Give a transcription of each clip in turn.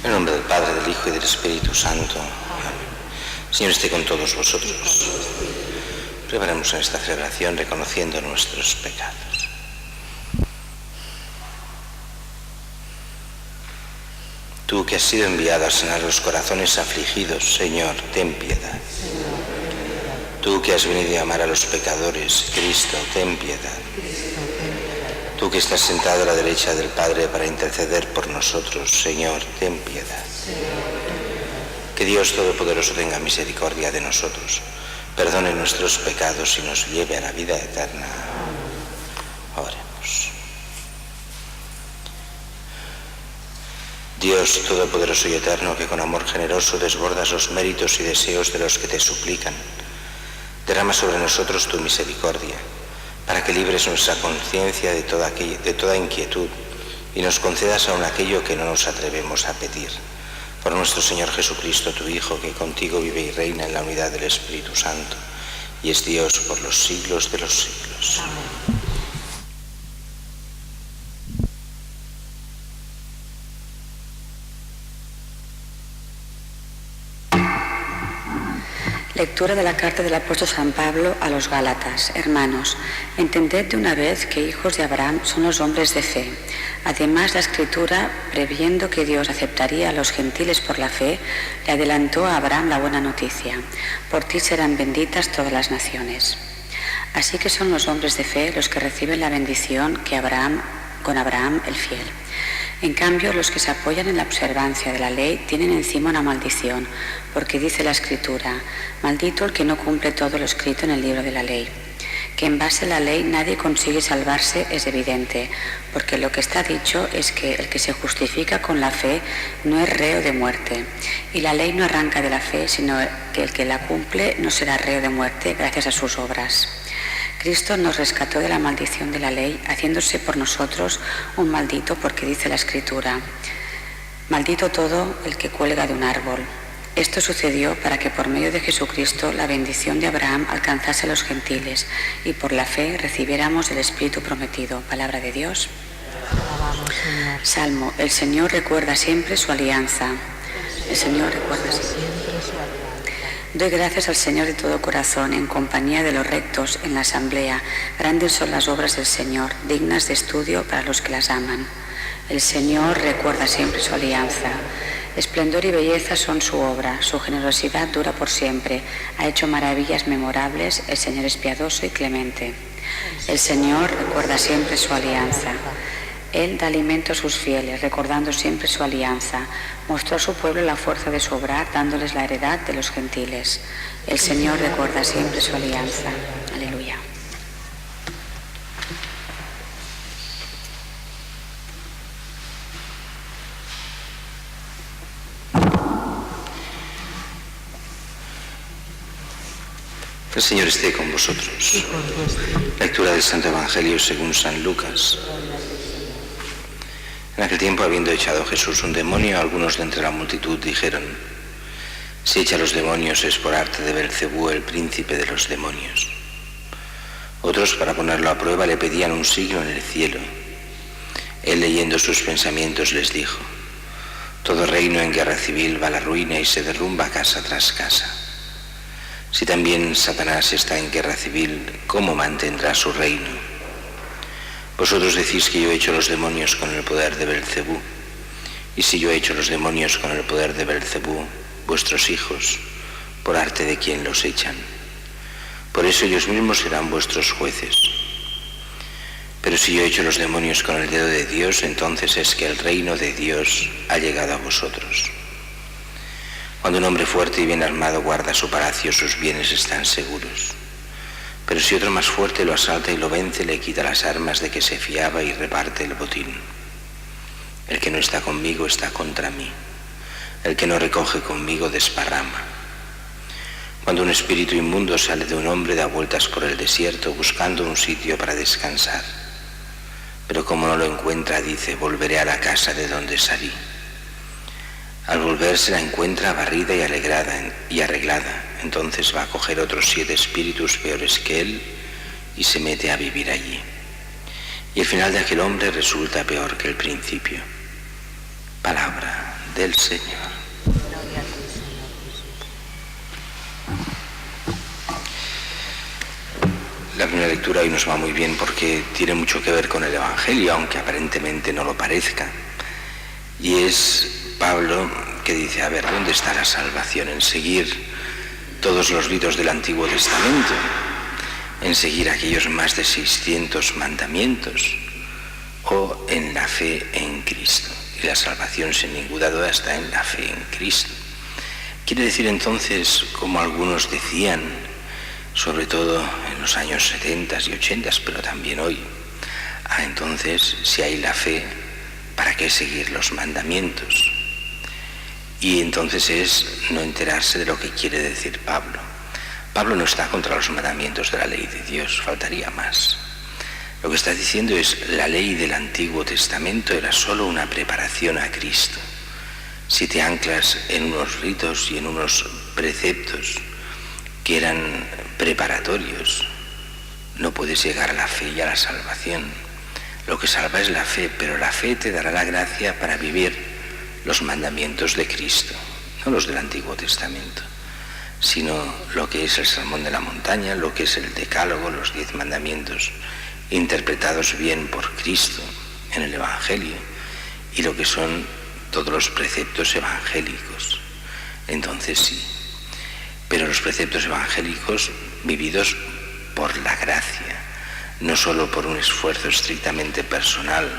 En nombre del Padre, del Hijo y del Espíritu Santo. Amén. Señor esté con todos vosotros. Preparemos en esta celebración reconociendo nuestros pecados. Tú que has sido enviado a sanar los corazones afligidos, Señor, ten piedad. Tú que has venido a amar a los pecadores, Cristo, ten piedad. Tú que estás sentado a la derecha del Padre para interceder por nosotros, Señor, ten piedad. Que Dios Todopoderoso tenga misericordia de nosotros, perdone nuestros pecados y nos lleve a la vida eterna. Oremos. Dios Todopoderoso y Eterno, que con amor generoso desbordas los méritos y deseos de los que te suplican, derrama sobre nosotros tu misericordia, para que libres nuestra conciencia de toda inquietud y nos concedas aún aquello que no nos atrevemos a pedir. Por nuestro Señor Jesucristo, tu Hijo, que contigo vive y reina en la unidad del Espíritu Santo, y es Dios por los siglos de los siglos. Amén. Lectura de la carta del apóstol San Pablo a los Gálatas. Hermanos, entended de una vez que hijos de Abraham son los hombres de fe. Además, la Escritura, previendo que Dios aceptaría a los gentiles por la fe, le adelantó a Abraham la buena noticia. Por ti serán benditas todas las naciones. Así que son los hombres de fe los que reciben la bendición con Abraham el fiel. En cambio, los que se apoyan en la observancia de la ley tienen encima una maldición, porque dice la Escritura: maldito el que no cumple todo lo escrito en el libro de la ley. Que en base a la ley nadie consigue salvarse es evidente, porque lo que está dicho es que el que se justifica con la fe no es reo de muerte, y la ley no arranca de la fe, sino que el que la cumple no será reo de muerte gracias a sus obras. Cristo nos rescató de la maldición de la ley, haciéndose por nosotros un maldito, porque dice la Escritura: maldito todo el que cuelga de un árbol. Esto sucedió para que por medio de Jesucristo la bendición de Abraham alcanzase a los gentiles y por la fe recibiéramos el Espíritu prometido. Palabra de Dios. Salmo. El Señor recuerda siempre su alianza. El Señor recuerda siempre su alianza. Doy gracias al Señor de todo corazón, en compañía de los rectos, en la asamblea. Grandes son las obras del Señor, dignas de estudio para los que las aman. El Señor recuerda siempre su alianza. Esplendor y belleza son su obra, su generosidad dura por siempre. Ha hecho maravillas memorables, el Señor es piadoso y clemente. El Señor recuerda siempre su alianza. Él da alimento a sus fieles, recordando siempre su alianza. Mostró a su pueblo la fuerza de su obrar, dándoles la heredad de los gentiles. El Señor recuerda siempre su alianza. Aleluya. El Señor esté con vosotros. Lectura del Santo Evangelio según San Lucas. En aquel tiempo, habiendo echado Jesús un demonio, algunos de entre la multitud dijeron: si echa los demonios es por arte de Belcebú, el príncipe de los demonios. Otros, para ponerlo a prueba, le pedían un signo en el cielo. Él, leyendo sus pensamientos, les dijo: todo reino en guerra civil va a la ruina y se derrumba casa tras casa. Si también Satanás está en guerra civil, ¿cómo mantendrá su reino? Vosotros decís que yo he hecho los demonios con el poder de Belcebú. Y si yo he hecho los demonios con el poder de Belcebú, vuestros hijos, ¿por arte de quién los echan? Por eso ellos mismos serán vuestros jueces. Pero si yo he hecho los demonios con el dedo de Dios, entonces es que el reino de Dios ha llegado a vosotros. Cuando un hombre fuerte y bien armado guarda su palacio, sus bienes están seguros. Pero si otro más fuerte lo asalta y lo vence, le quita las armas de que se fiaba y reparte el botín. El que no está conmigo está contra mí. El que no recoge conmigo desparrama. Cuando un espíritu inmundo sale de un hombre, da vueltas por el desierto buscando un sitio para descansar. Pero como no lo encuentra, dice: volveré a la casa de donde salí. Al volver se la encuentra barrida y arreglada. Entonces va a coger otros 7 espíritus peores que él y se mete a vivir allí. Y el final de aquel hombre resulta peor que el principio. Palabra de del Señor. La primera lectura hoy nos va muy bien porque tiene mucho que ver con el Evangelio, aunque aparentemente no lo parezca. Y es Pablo que dice, a ver, ¿dónde está la salvación? En seguir todos los libros del Antiguo Testamento, en seguir aquellos más de 600 mandamientos, o en la fe en Cristo. Y la salvación, sin ninguna duda, está en la fe en Cristo. Quiere decir entonces, como algunos decían, sobre todo en los años 70 y 80, pero también hoy, entonces, si hay la fe, ¿para qué seguir los mandamientos? Y entonces es no enterarse de lo que quiere decir Pablo. Pablo no está contra los mandamientos de la ley de Dios, faltaría más. Lo que está diciendo es, la ley del Antiguo Testamento era solo una preparación a Cristo. Si te anclas en unos ritos y en unos preceptos que eran preparatorios, no puedes llegar a la fe y a la salvación. Lo que salva es la fe, pero la fe te dará la gracia para vivir los mandamientos de Cristo, no los del Antiguo Testamento, sino lo que es el Sermón de la Montaña, lo que es el Decálogo, los 10 mandamientos, interpretados bien por Cristo en el Evangelio, y lo que son todos los preceptos evangélicos. Entonces sí, pero los preceptos evangélicos vividos por la gracia, no solo por un esfuerzo estrictamente personal,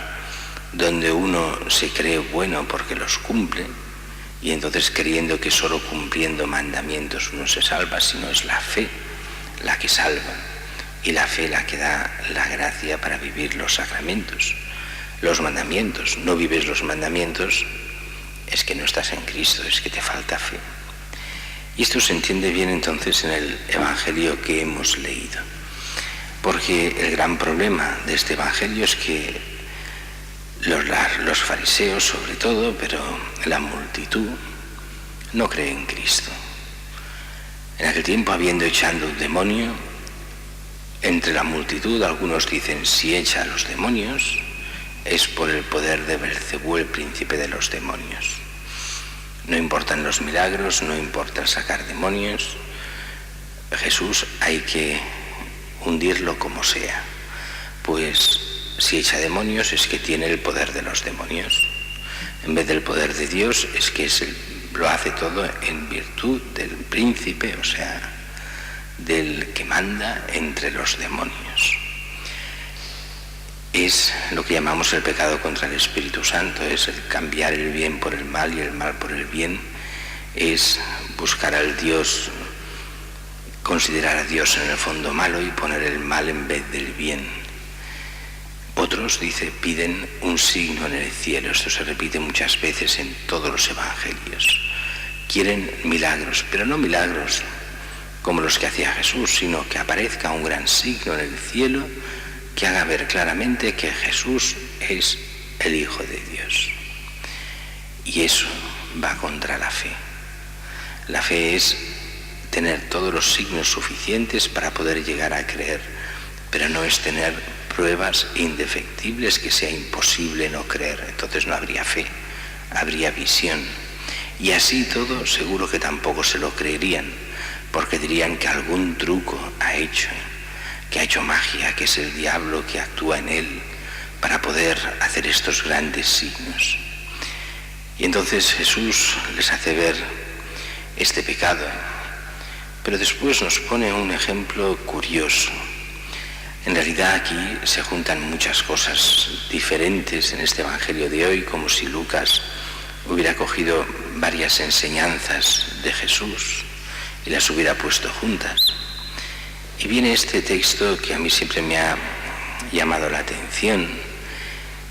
donde uno se cree bueno porque los cumple, y entonces creyendo que solo cumpliendo mandamientos uno se salva, sino es la fe la que salva, y la fe la que da la gracia para vivir los sacramentos. Los mandamientos, no vives los mandamientos, es que no estás en Cristo, es que te falta fe. Y esto se entiende bien entonces en el Evangelio que hemos leído, porque el gran problema de este Evangelio es que los fariseos sobre todo, pero la multitud, no cree en Cristo. En aquel tiempo, habiendo echado un demonio, entre la multitud algunos dicen, si echa a los demonios es por el poder de Belcebú, el príncipe de los demonios. No importan los milagros, no importa sacar demonios, Jesús hay que hundirlo como sea, pues si echa demonios es que tiene el poder de los demonios. En vez del poder de Dios es que lo hace todo en virtud del príncipe, o sea, del que manda entre los demonios. Es lo que llamamos el pecado contra el Espíritu Santo, es el cambiar el bien por el mal y el mal por el bien, es buscar al Dios, considerar a Dios en el fondo malo y poner el mal en vez del bien. Otros, dice, piden un signo en el cielo. Esto se repite muchas veces en todos los evangelios. Quieren milagros, pero no milagros como los que hacía Jesús, sino que aparezca un gran signo en el cielo que haga ver claramente que Jesús es el Hijo de Dios. Y eso va contra la fe. La fe es tener todos los signos suficientes para poder llegar a creer, pero no es tener pruebas indefectibles que sea imposible no creer. Entonces no habría fe, habría visión. Y así todo seguro que tampoco se lo creerían, porque dirían que algún truco ha hecho, que ha hecho magia, que es el diablo que actúa en él para poder hacer estos grandes signos. Y entonces Jesús les hace ver este pecado, pero después nos pone un ejemplo curioso. En realidad aquí se juntan muchas cosas diferentes en este Evangelio de hoy, como si Lucas hubiera cogido varias enseñanzas de Jesús y las hubiera puesto juntas. Y viene este texto que a mí siempre me ha llamado la atención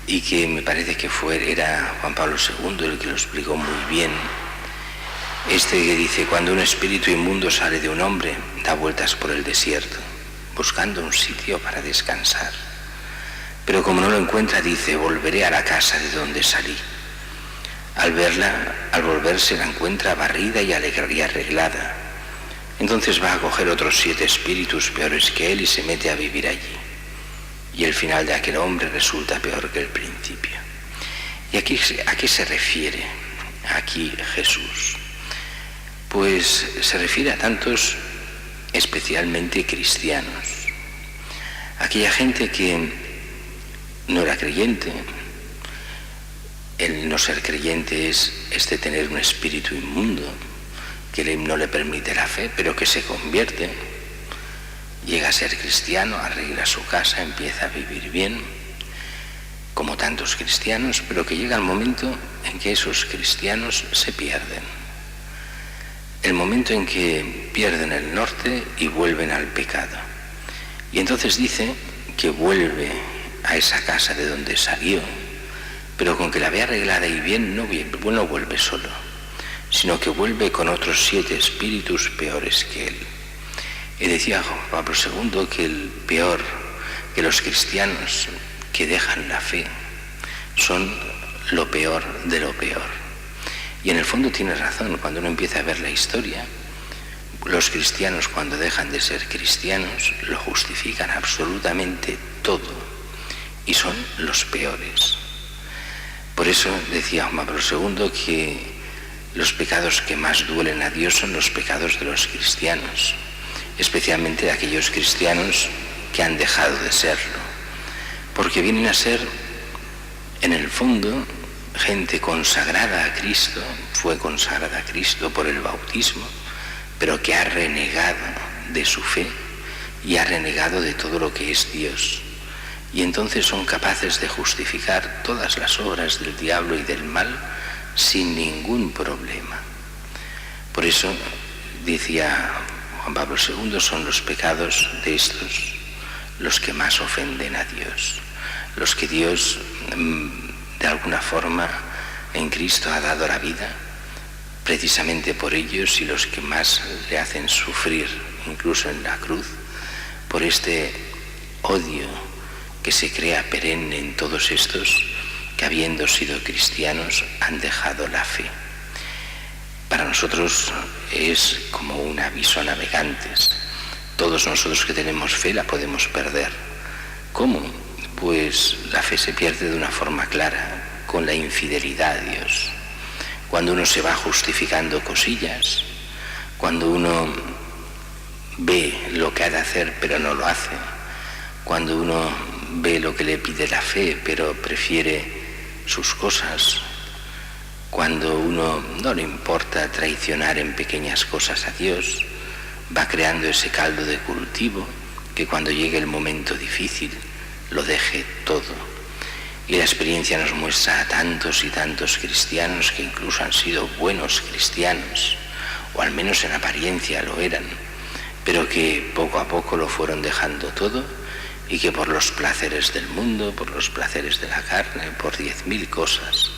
y que me parece que era Juan Pablo II el que lo explicó muy bien. Este que dice, cuando un espíritu inmundo sale de un hombre, da vueltas por el desierto, buscando un sitio para descansar. Pero como no lo encuentra, dice, volveré a la casa de donde salí. Al volverse la encuentra barrida y arreglada. Entonces va a coger otros 7 espíritus peores que él y se mete a vivir allí. Y el final de aquel hombre resulta peor que el principio. ¿Y a qué se refiere aquí Jesús? Pues se refiere a tantos, especialmente cristianos. Aquella gente que no era creyente. El no ser creyente es tener un espíritu inmundo que no le permite la fe, pero que se convierte, llega a ser cristiano, arregla su casa, empieza a vivir bien, como tantos cristianos, pero que llega el momento en que esos cristianos se pierden. El momento en que pierden el norte y vuelven al pecado. Y entonces dice que vuelve a esa casa de donde salió, pero con que la ve arreglada y bien, no vuelve solo, sino que vuelve con otros 7 espíritus peores que él. Y decía Juan Pablo II que el peor, que los cristianos que dejan la fe son lo peor de lo peor. Y en el fondo tiene razón. Cuando uno empieza a ver la historia, los cristianos, cuando dejan de ser cristianos, lo justifican absolutamente todo y son los peores. Por eso decía Juan Pablo II que los pecados que más duelen a Dios son los pecados de los cristianos, especialmente de aquellos cristianos que han dejado de serlo, porque vienen a ser, en el fondo, gente consagrada a Cristo, fue consagrada a Cristo por el bautismo, pero que ha renegado de su fe y ha renegado de todo lo que es Dios. Y entonces son capaces de justificar todas las obras del diablo y del mal sin ningún problema. Por eso, decía Juan Pablo II, son los pecados de estos los que más ofenden a Dios, los que Dios de alguna forma en Cristo ha dado la vida precisamente por ellos, y los que más le hacen sufrir, incluso en la cruz, por este odio que se crea perenne en todos estos que, habiendo sido cristianos, han dejado la fe. Para nosotros es como un aviso a navegantes. Todos nosotros que tenemos fe la podemos perder. ¿Cómo? Pues la fe se pierde de una forma clara, con la infidelidad a Dios. Cuando uno se va justificando cosillas, cuando uno ve lo que ha de hacer pero no lo hace, cuando uno ve lo que le pide la fe pero prefiere sus cosas, cuando uno no le importa traicionar en pequeñas cosas a Dios, va creando ese caldo de cultivo que cuando llegue el momento difícil lo deje todo. Y la experiencia nos muestra a tantos y tantos cristianos que incluso han sido buenos cristianos, o al menos en apariencia lo eran, pero que poco a poco lo fueron dejando todo, y que por los placeres del mundo, por los placeres de la carne, por 10.000 cosas,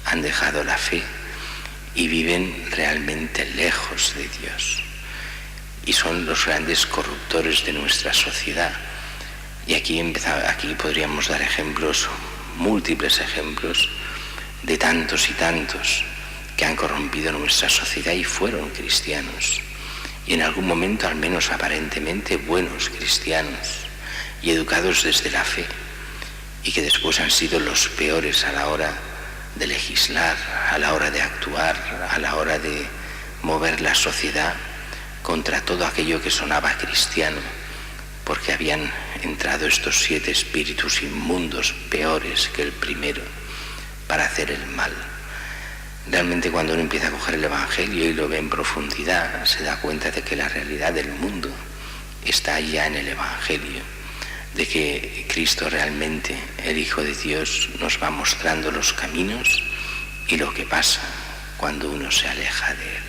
han dejado la fe y viven realmente lejos de Dios. Y son los grandes corruptores de nuestra sociedad. Y aquí podríamos dar ejemplos, múltiples ejemplos, de tantos y tantos que han corrompido nuestra sociedad y fueron cristianos. Y en algún momento, al menos aparentemente, buenos cristianos y educados desde la fe, y que después han sido los peores a la hora de legislar, a la hora de actuar, a la hora de mover la sociedad contra todo aquello que sonaba cristiano, porque habían entrado estos 7 espíritus inmundos peores que el primero para hacer el mal. Realmente, cuando uno empieza a coger el Evangelio y lo ve en profundidad, se da cuenta de que la realidad del mundo está ya en el Evangelio, de que Cristo realmente, el Hijo de Dios, nos va mostrando los caminos y lo que pasa cuando uno se aleja de Él.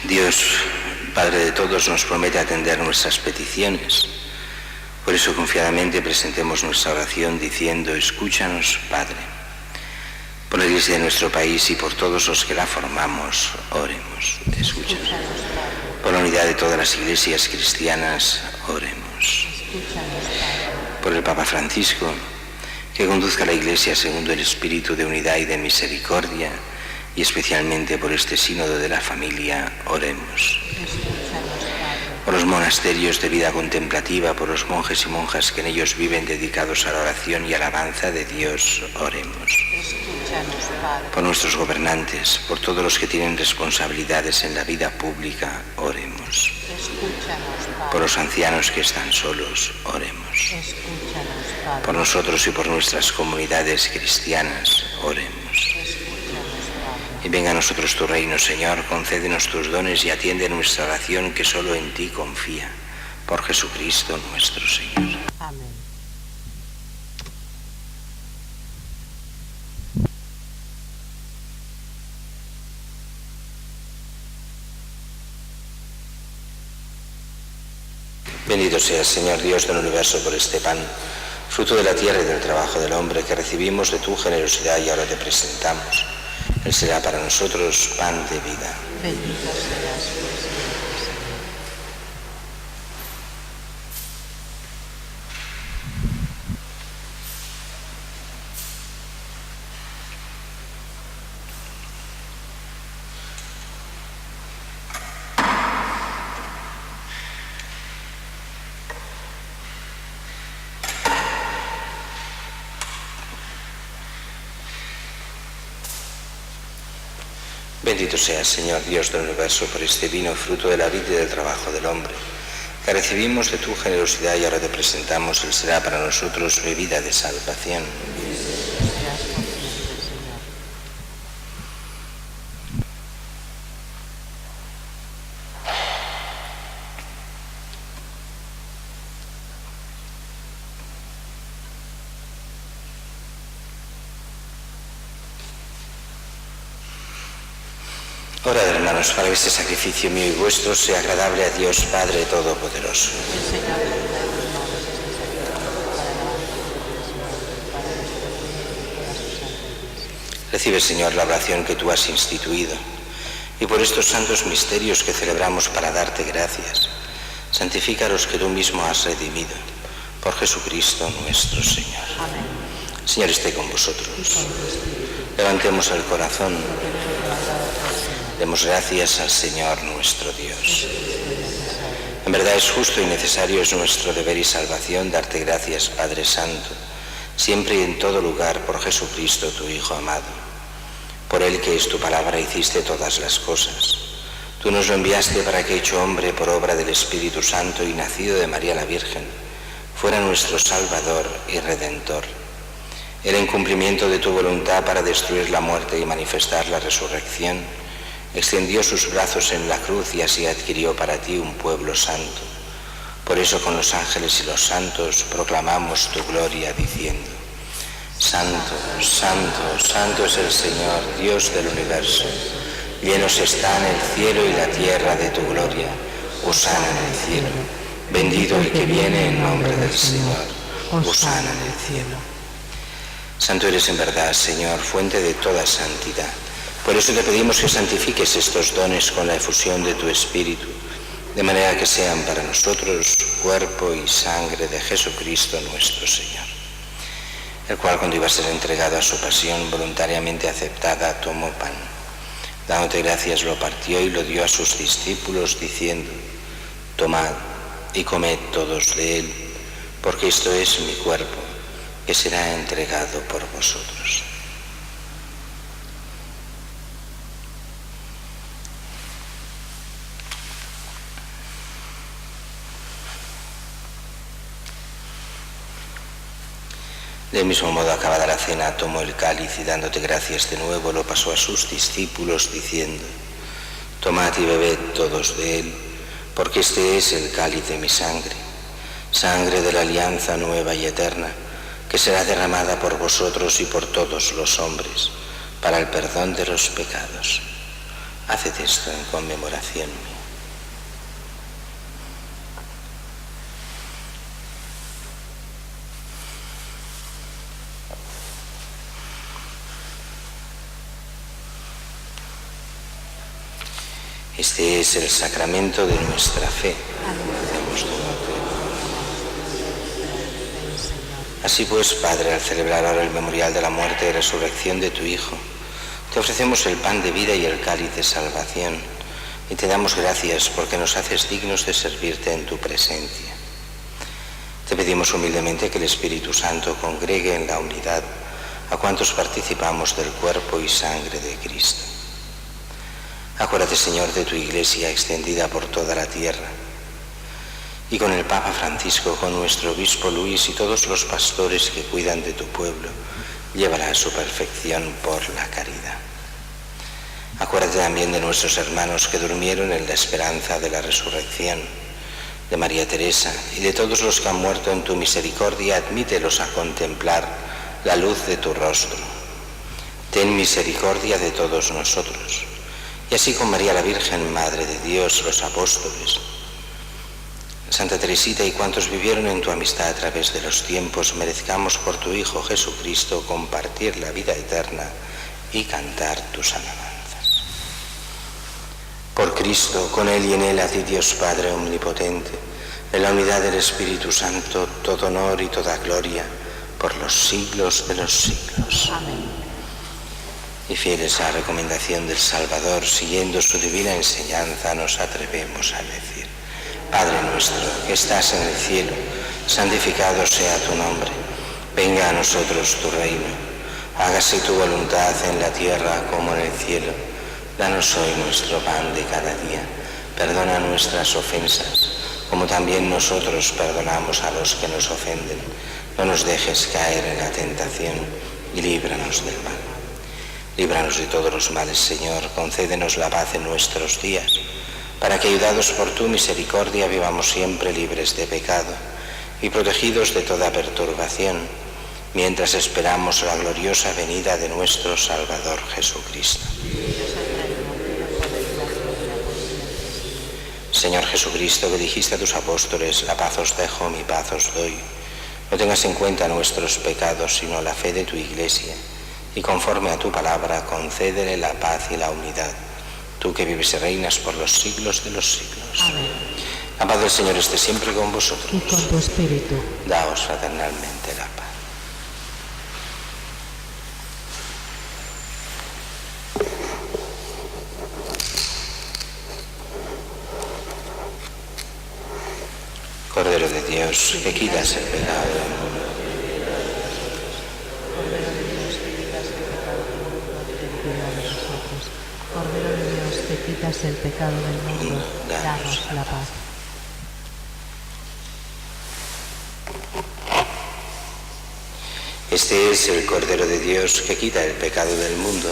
Dios, Padre de todos, nos promete atender nuestras peticiones. Por eso confiadamente presentemos nuestra oración diciendo: escúchanos, Padre. Por la Iglesia de nuestro país y por todos los que la formamos, oremos. Escúchanos. Por la unidad de todas las iglesias cristianas, oremos. Por el Papa Francisco, que conduzca a la Iglesia segundo el espíritu de unidad y de misericordia, y especialmente por este sínodo de la familia, oremos. Por los monasterios de vida contemplativa, por los monjes y monjas que en ellos viven dedicados a la oración y alabanza de Dios, oremos. Por nuestros gobernantes, por todos los que tienen responsabilidades en la vida pública, oremos. Por los ancianos que están solos, oremos. Por nosotros y por nuestras comunidades cristianas, oremos. Y venga a nosotros tu reino, Señor, concédenos tus dones y atiende nuestra oración que solo en ti confía. Por Jesucristo nuestro Señor. Amén. Bendito seas, Señor Dios del universo, por este pan, fruto de la tierra y del trabajo del hombre, que recibimos de tu generosidad y ahora te presentamos. Él será para nosotros pan de vida. Bendito seas por siempre, Señor. Bendito seas, Señor Dios del universo, por este vino, fruto de la vida y del trabajo del hombre, que recibimos de tu generosidad y ahora te presentamos. Él será para nosotros bebida de salvación. Seas por siempre, Señor. Orad, hermanos, para que este sacrificio mío y vuestro sea agradable a Dios Padre Todopoderoso. El Señor bendiga tus manos este sacrificio para alabanza de su nombre, para nuestro bien y toda su santa Iglesia. Recibe, Señor, la oración que tú has instituido, y por estos santos misterios que celebramos para darte gracias, santifica a los que tú mismo has redimido, por Jesucristo nuestro Señor. Amén. Señor, esté con vosotros. Levantemos el corazón. Demos gracias al Señor nuestro Dios. En verdad es justo y necesario, es nuestro deber y salvación darte gracias, Padre Santo, siempre y en todo lugar, por Jesucristo, tu Hijo amado. Por Él, que es tu palabra, hiciste todas las cosas. Tú nos lo enviaste para que, hecho hombre por obra del Espíritu Santo y nacido de María la Virgen, fuera nuestro Salvador y Redentor. Él, en cumplimiento de tu voluntad para destruir la muerte y manifestar la resurrección, extendió sus brazos en la cruz y así adquirió para ti un pueblo santo. Por eso con los ángeles y los santos proclamamos tu gloria diciendo: Santo, santo, santo es el Señor, Dios del universo. Llenos están el cielo y la tierra de tu gloria. Hosana en el cielo. Bendito el que viene en nombre del Señor. Hosana en el cielo. Santo eres en verdad, Señor, fuente de toda santidad. Por eso te pedimos que santifiques estos dones con la efusión de tu Espíritu, de manera que sean para nosotros cuerpo y sangre de Jesucristo nuestro Señor, el cual, cuando iba a ser entregado a su pasión voluntariamente aceptada, tomó pan. Dándote gracias, lo partió y lo dio a sus discípulos, diciendo: Tomad y comed todos de él, porque esto es mi cuerpo, que será entregado por vosotros. Del mismo modo, acabada la cena, tomó el cáliz y, dándote gracias de nuevo, lo pasó a sus discípulos, diciendo: Tomad y bebed todos de él, porque este es el cáliz de mi sangre, sangre de la alianza nueva y eterna, que será derramada por vosotros y por todos los hombres, para el perdón de los pecados. Haced esto en conmemoración mía. Este es el sacramento de nuestra fe. Así pues, Padre, al celebrar ahora el memorial de la muerte y resurrección de tu Hijo, Te ofrecemos el pan de vida y el cáliz de salvación, y te damos gracias porque nos haces dignos de servirte en tu presencia. Te pedimos humildemente que el Espíritu Santo congregue en la unidad a cuantos participamos del cuerpo y sangre de Cristo. Acuérdate, Señor, de tu Iglesia extendida por toda la tierra, y con el Papa Francisco, con nuestro obispo Luis y todos los pastores que cuidan de tu pueblo, llévala a su perfección por la caridad. Acuérdate también de nuestros hermanos que durmieron en la esperanza de la resurrección, de María Teresa y de todos los que han muerto en tu misericordia. Admítelos a contemplar la luz de tu rostro. Ten misericordia de todos nosotros. Y así con María la Virgen, Madre de Dios, los apóstoles, Santa Teresita y cuantos vivieron en tu amistad a través de los tiempos, merezcamos por tu Hijo Jesucristo compartir la vida eterna y cantar tus alabanzas. Por Cristo, con Él y en Él, a ti, Dios Padre omnipotente, en la unidad del Espíritu Santo, todo honor y toda gloria por los siglos de los siglos. Amén. Y fieles a la recomendación del Salvador, siguiendo su divina enseñanza, nos atrevemos a decir: Padre nuestro, que estás en el cielo, santificado sea tu nombre. Venga a nosotros tu reino. Hágase tu voluntad en la tierra como en el cielo. Danos hoy nuestro pan de cada día. Perdona nuestras ofensas, como también nosotros perdonamos a los que nos ofenden. No nos dejes caer en la tentación y líbranos del mal. Líbranos de todos los males, Señor. Concédenos la paz en nuestros días, para que, ayudados por tu misericordia, vivamos siempre libres de pecado y protegidos de toda perturbación, mientras esperamos la gloriosa venida de nuestro Salvador Jesucristo. Señor Jesucristo, que dijiste a tus apóstoles: la paz os dejo, mi paz os doy. No tengas en cuenta nuestros pecados, sino la fe de tu Iglesia, y conforme a tu palabra, concédele la paz y la unidad. Tú que vives y reinas por los siglos de los siglos. Amén. La paz del Señor esté siempre con vosotros. Y con tu espíritu. Daos fraternalmente la paz. Cordero de Dios, que quitas el pecado del mundo. Cordero de Dios, que quitas el pecado del mundo, ten piedad de nosotros. Cordero de Dios, que quitas el pecado del mundo, danos la paz. Este es el Cordero de Dios que quita el pecado del mundo.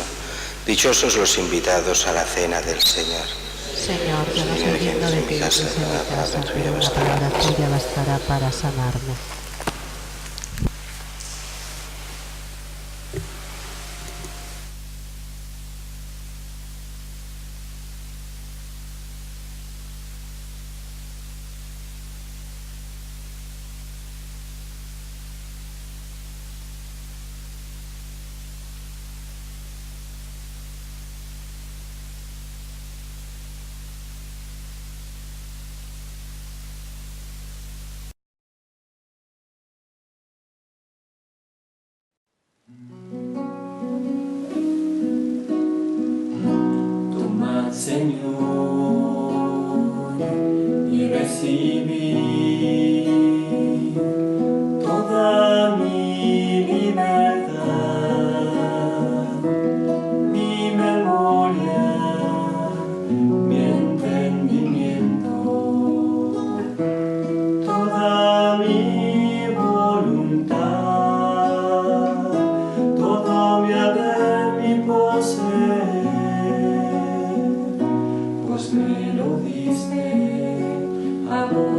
Dichosos los invitados a la cena del Señor. Señor, yo no soy digno de que entres en mi casa, pero una palabra tuya bastará para sanarme. Tomad, Señor, y recibid toda mi libertad, mi memoria, mi entendimiento, toda mi voluntad, todo mi haber, mi poseer, pues me lo diste a vos.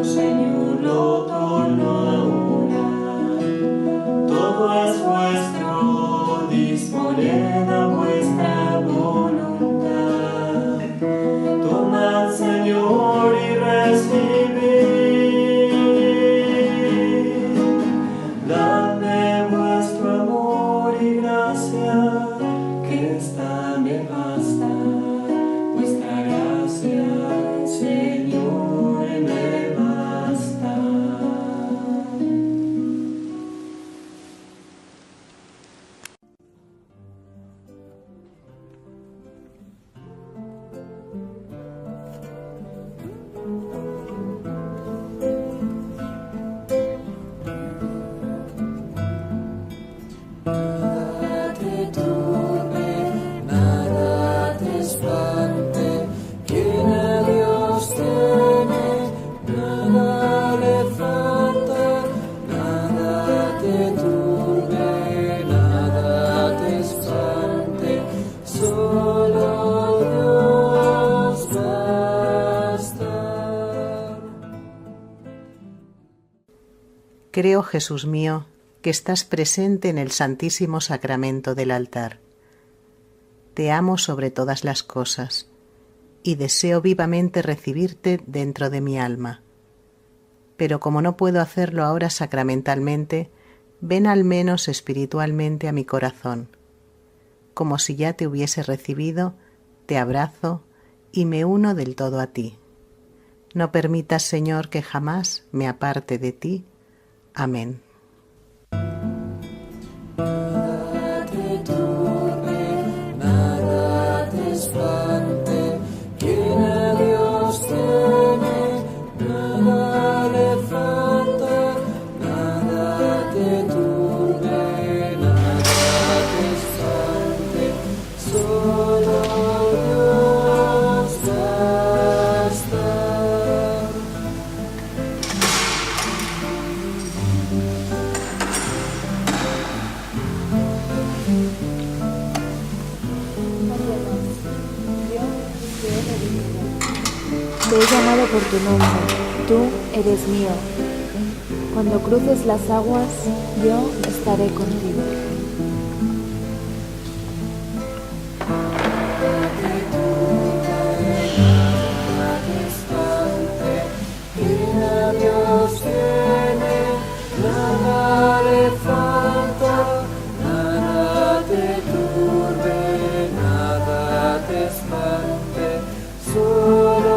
Creo, Jesús mío, que estás presente en el Santísimo Sacramento del altar. Te amo sobre todas las cosas y deseo vivamente recibirte dentro de mi alma. Pero como no puedo hacerlo ahora sacramentalmente, ven al menos espiritualmente a mi corazón. Como si ya te hubiese recibido, te abrazo y me uno del todo a ti. No permitas, Señor, que jamás me aparte de ti. Amén. Nada te turbe, nada te espante, quien a Dios tiene, nada le falta, nada te turbe, nada te espante, solo Dios basta. Te he llamado por tu nombre, tú eres mío. Cuando cruces las aguas, yo estaré contigo. Dios tiene, nada le falta, nada te turbe, nada te espante, solo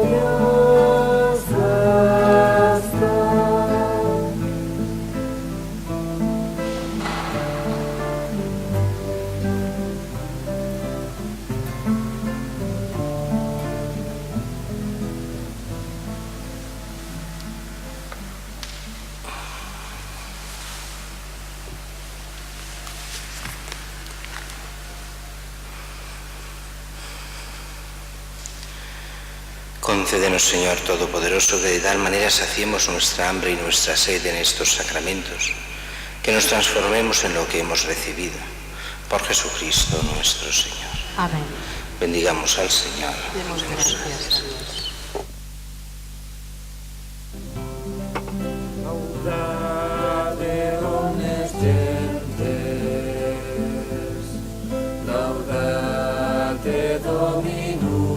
Dios basta. Concédenos, Señor Todopoderoso, que de tal manera saciemos nuestra hambre y nuestra sed en estos sacramentos, que nos transformemos en lo que hemos recibido. Por Jesucristo nuestro Señor. Amén. Bendigamos al Señor. Demos gracias a Dios. Laudate omnes gentes, laudate Dominum.